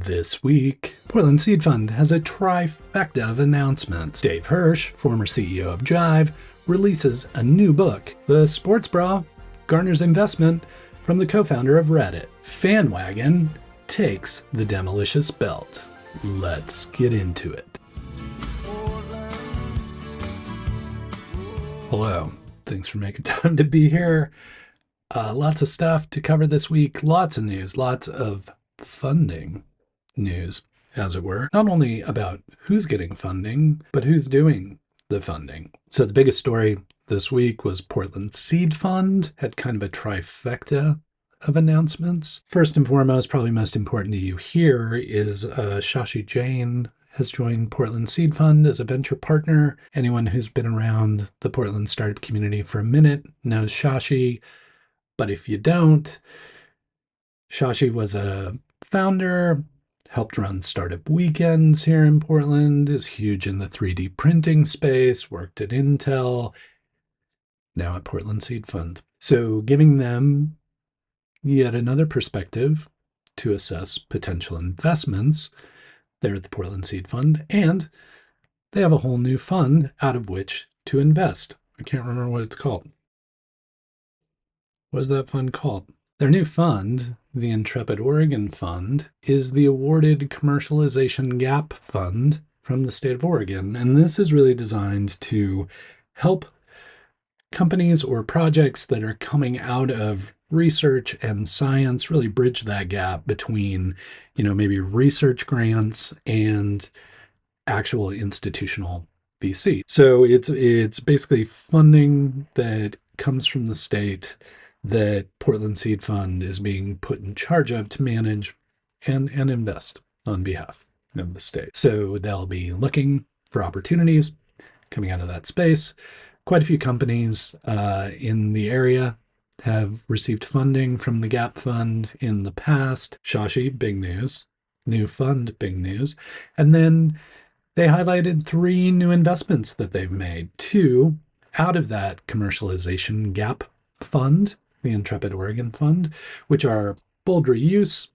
This week, Portland Seed Fund has a trifecta of announcements. Dave Hersh, former CEO of Jive, releases a new book. The sports bra garners investment from the co-founder of Reddit. FanWagon takes the Demolicious belt. Let's get into it. Hello. Thanks for making time to be here. Lots of stuff to cover this week. Lots of news. Lots of funding news, as it were. Not only about who's getting funding, but who's doing the funding. So the biggest story this week was Portland Seed Fund had kind of a trifecta of announcements. First and foremost, probably most important to you here, is Shashi Jain has joined Portland Seed Fund as a venture partner. Anyone who's been around the Portland startup community for a minute knows Shashi. But if you don't, Shashi was a founder, helped run startup weekends here in Portland, is huge in the 3D printing space, worked at Intel, now at Portland Seed Fund. So giving them yet another perspective to assess potential investments there at the Portland Seed Fund, and they have a whole new fund out of which to invest. I can't remember what it's called. What is that fund called? Their new fund, the Intrepid Oregon Fund, is the awarded Commercialization Gap Fund from the state of Oregon. And this is really designed to help companies or projects that are coming out of research and science really bridge that gap between, maybe research grants and actual institutional VC. So it's basically funding that comes from the state that Portland Seed Fund is being put in charge of to manage and invest on behalf of the state. So they'll be looking for opportunities coming out of that space. Quite a few companies in the area have received funding from the GAP Fund in the past. Shashi, big news. New fund, big news. And then they highlighted 3 new investments that they've made. 2 out of that Commercialization Gap Fund, the Intrepid Oregon Fund, which are bold reuse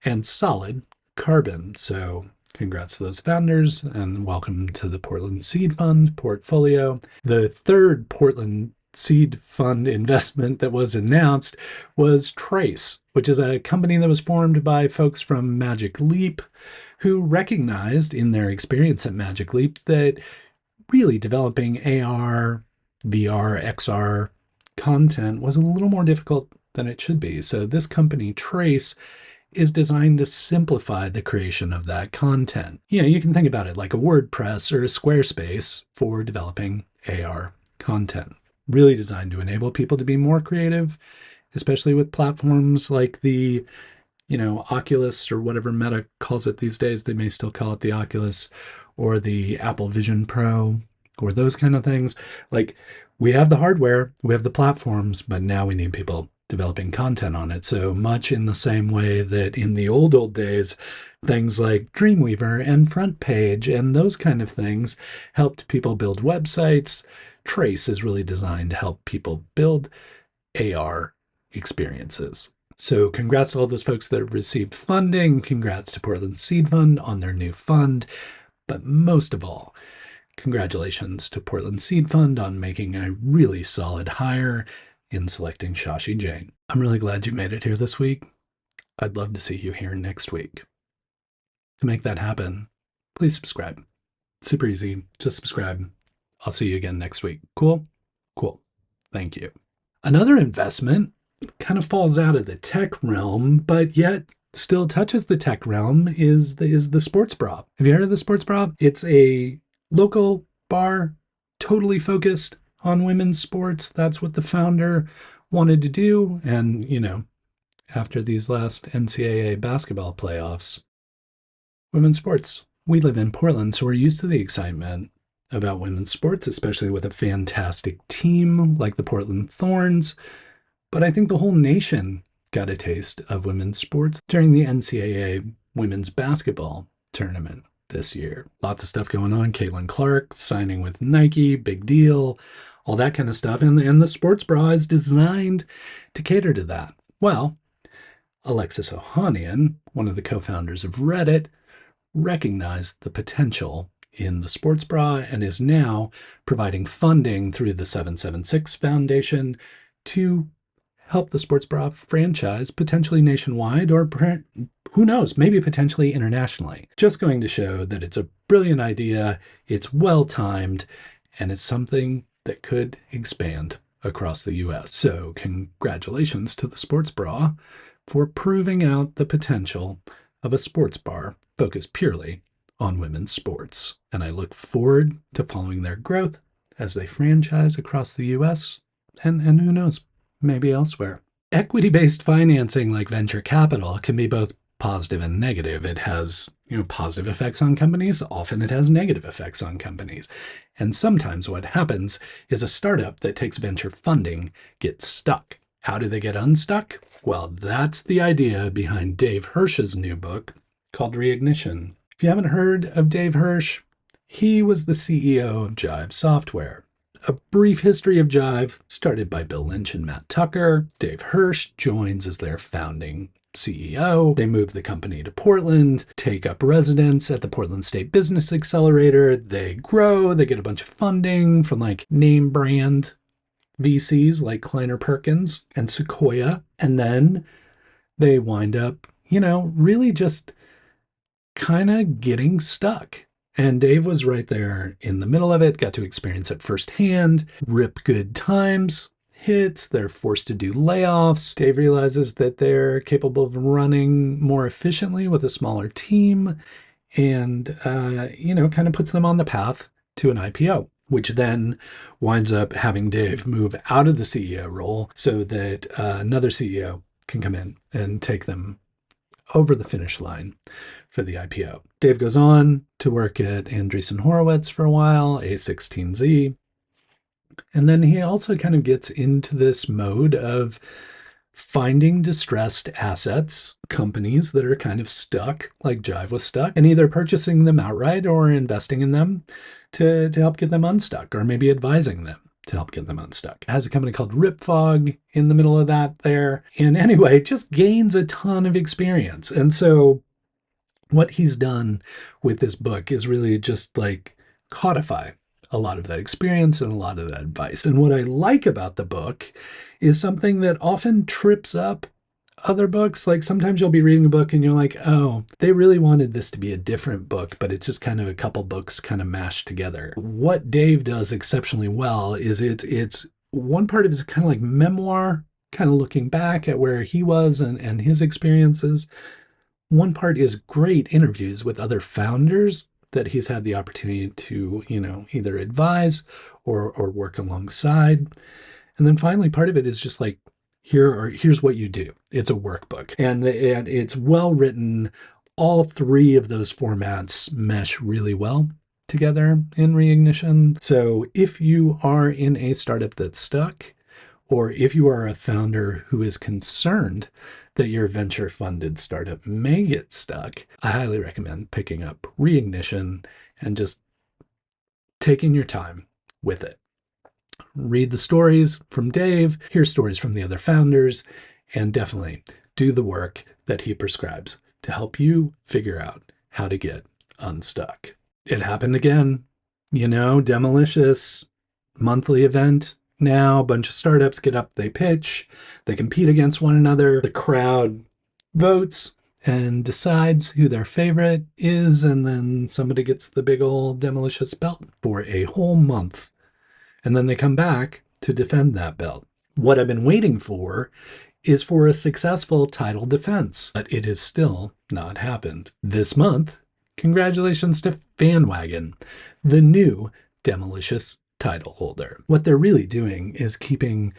and solid carbon. So congrats to those founders and welcome to the Portland Seed Fund portfolio. The third Portland Seed Fund investment that was announced was Trace, which is a company that was formed by folks from Magic Leap who recognized in their experience at Magic Leap that really developing AR, VR, XR content was a little more difficult than it should be. So this company, Trace, is designed to simplify the creation of that content. You can think about it like a WordPress or a Squarespace for developing AR content. Really designed to enable people to be more creative, especially with platforms like the, Oculus or whatever Meta calls it these days. They may still call it the Oculus, or the Apple Vision Pro, or those kind of things. Like, we have the hardware, we have the platforms, but now we need people developing content on it. So much in the same way that in the old days, things like Dreamweaver and Front Page and those kind of things helped people build websites. Trace is really designed to help people build AR experiences. So congrats to all those folks that have received funding. Congrats to Portland Seed Fund on their new fund. But most of all, congratulations to Portland Seed Fund on making a really solid hire in selecting Shashi Jain. I'm really glad you made it here this week. I'd love to see you here next week. To make that happen, please subscribe. Super easy. Just subscribe. I'll see you again next week. Cool? Cool. Thank you. Another investment kind of falls out of the tech realm, but yet still touches the tech realm is the sports bra. Have you heard of the sports bra? It's a local bar, totally focused on women's sports. That's what the founder wanted to do. And, after these last NCAA basketball playoffs, women's sports. We live in Portland, so we're used to the excitement about women's sports, especially with a fantastic team like the Portland Thorns. But I think the whole nation got a taste of women's sports during the NCAA women's basketball tournament this year. Lots of stuff going on. Caitlin Clark signing with Nike, big deal, all that kind of stuff. And the sports bra is designed to cater to that. Well, Alexis Ohanian, one of the co-founders of Reddit, recognized the potential in the sports bra and is now providing funding through the 776 Foundation to help the sports bra franchise potentially nationwide or who knows, maybe potentially internationally. Just going to show that it's a brilliant idea, it's well-timed, and it's something that could expand across the US. So congratulations to the sports bra for proving out the potential of a sports bar focused purely on women's sports. And I look forward to following their growth as they franchise across the US and who knows, maybe elsewhere. Equity-based financing like venture capital can be both positive and negative. It has, positive effects on companies. Often it has negative effects on companies. And sometimes what happens is a startup that takes venture funding gets stuck. How do they get unstuck? Well, that's the idea behind Dave Hersh's new book called Reignition. If you haven't heard of Dave Hersh, he was the CEO of Jive Software. A brief history of Jive, started by Bill Lynch and Matt Tucker. Dave Hersh joins as their founding CEO. They move the company to Portland, take up residence at the Portland State Business Accelerator. They grow, they get a bunch of funding from name brand VCs like Kleiner Perkins and Sequoia. And then they wind up, really just kind of getting stuck. And Dave was right there in the middle of it, got to experience it firsthand. Rip Good Times hits, they're forced to do layoffs. Dave realizes that they're capable of running more efficiently with a smaller team and, kind of puts them on the path to an IPO, which then winds up having Dave move out of the CEO role so that another CEO can come in and take them over the finish line for the IPO. Dave goes on to work at Andreessen Horowitz for a while, A16Z. And then he also kind of gets into this mode of finding distressed assets, companies that are kind of stuck, like Jive was stuck, and either purchasing them outright or investing in them to help get them unstuck, or maybe advising them to help get them unstuck. Has a company called Ripfog in the middle of that there. And anyway, just gains a ton of experience. And so what he's done with this book is really just codify a lot of that experience and a lot of that advice. And what I like about the book is something that often trips up other books. Sometimes you'll be reading a book and you're like, oh, they really wanted this to be a different book, but it's just kind of a couple books kind of mashed together. What Dave does exceptionally well is it's one part of it is kind of like memoir, kind of looking back at where he was and his experiences. One part is great interviews with other founders that he's had the opportunity to, either advise or work alongside. And then finally, part of it is just here's what you do. It's a workbook. And it's well written. All three of those formats mesh really well together in Reignition. So if you are in a startup that's stuck, or if you are a founder who is concerned that your venture-funded startup may get stuck, I highly recommend picking up Reignition and just taking your time with it. Read the stories from Dave, hear stories from the other founders, and definitely do the work that he prescribes to help you figure out how to get unstuck. It happened again. Demolicious monthly event. Now, a bunch of startups get up, they pitch, they compete against one another. The crowd votes and decides who their favorite is, and then somebody gets the big old Demolicious belt for a whole month. And then they come back to defend that belt. What I've been waiting for is for a successful title defense, but it has still not happened. This month, congratulations to Fanwagon, the new Demolicious title holder. What they're really doing is keeping,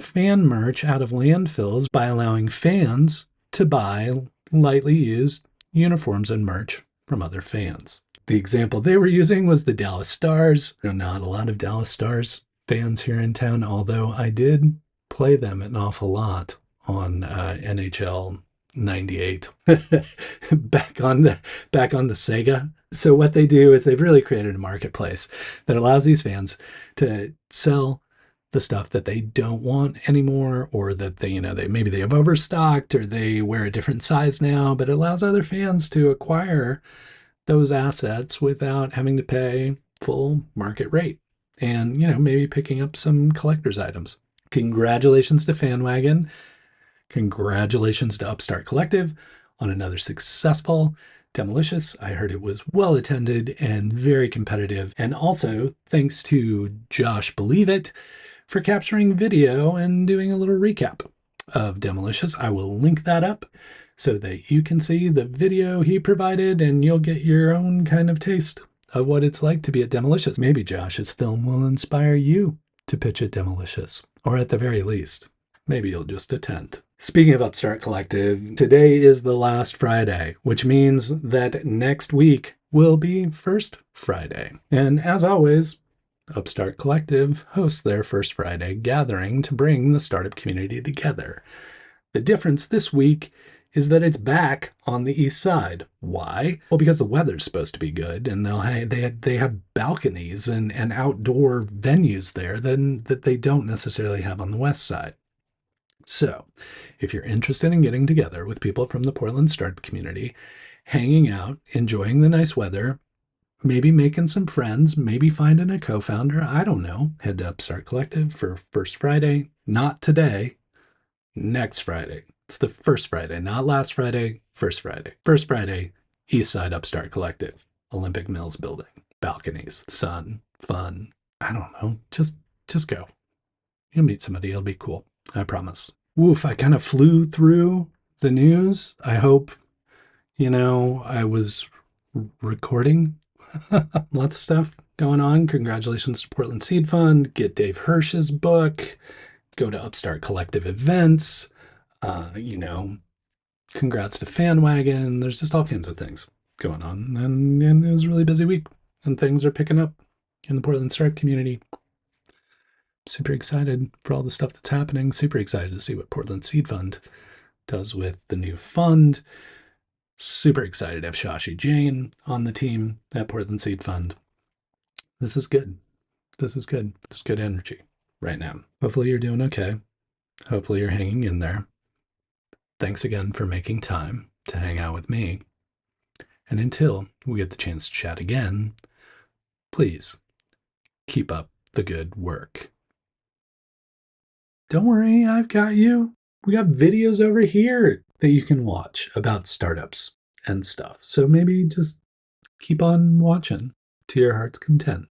fan merch out of landfills by allowing fans to buy lightly used uniforms and merch from other fans. The example they were using was the Dallas Stars. Not a lot of Dallas Stars fans here in town, although I did play them an awful lot on NHL 98 back on the Sega. So what they do is they've really created a marketplace that allows these fans to sell the stuff that they don't want anymore, or that maybe they have overstocked, or they wear a different size now, but it allows other fans to acquire those assets without having to pay full market rate, and maybe picking up some collector's items. Congratulations to FanWagon. Congratulations to Upstart Collective on another successful Demolicious. I heard it was well attended and very competitive. And also thanks to Josh Believe It for capturing video and doing a little recap of Demolicious. I will link that up so that you can see the video he provided, and you'll get your own kind of taste of what it's like to be at Demolicious. Maybe Josh's film will inspire you to pitch at Demolicious, or at the very least, maybe you'll just attend. Speaking of Upstart Collective, today is the last Friday, which means that next week will be First Friday. And as always, Upstart Collective hosts their First Friday gathering to bring the startup community together. The difference this week is that it's back on the east side. Why? Well, because the weather's supposed to be good, and they have balconies and outdoor venues there that they don't necessarily have on the west side. So, if you're interested in getting together with people from the Portland startup community, hanging out, enjoying the nice weather, maybe making some friends, maybe finding a co-founder, I don't know, head to Upstart Collective for First Friday. Not today, next Friday. It's the first Friday, not last Friday, first Friday. First Friday, East Side Upstart Collective, Olympic Mills building, balconies, sun, fun. I don't know, just go. You'll meet somebody, it'll be cool. I promise. Woof, I kind of flew through the news. I hope, I was recording lots of stuff going on. Congratulations to Portland Seed Fund. Get Dave Hersh's book. Go to Upstart Collective events. Congrats to FanWagon. There's just all kinds of things going on. And it was a really busy week. And things are picking up in the Portland startup community. Super excited for all the stuff that's happening. Super excited to see what Portland Seed Fund does with the new fund. Super excited to have Shashi Jain on the team at Portland Seed Fund. This is good. This is good. It's good energy right now. Hopefully you're doing okay. Hopefully you're hanging in there. Thanks again for making time to hang out with me. And until we get the chance to chat again, please keep up the good work. Don't worry, I've got you. We got videos over here that you can watch about startups and stuff. So maybe just keep on watching to your heart's content.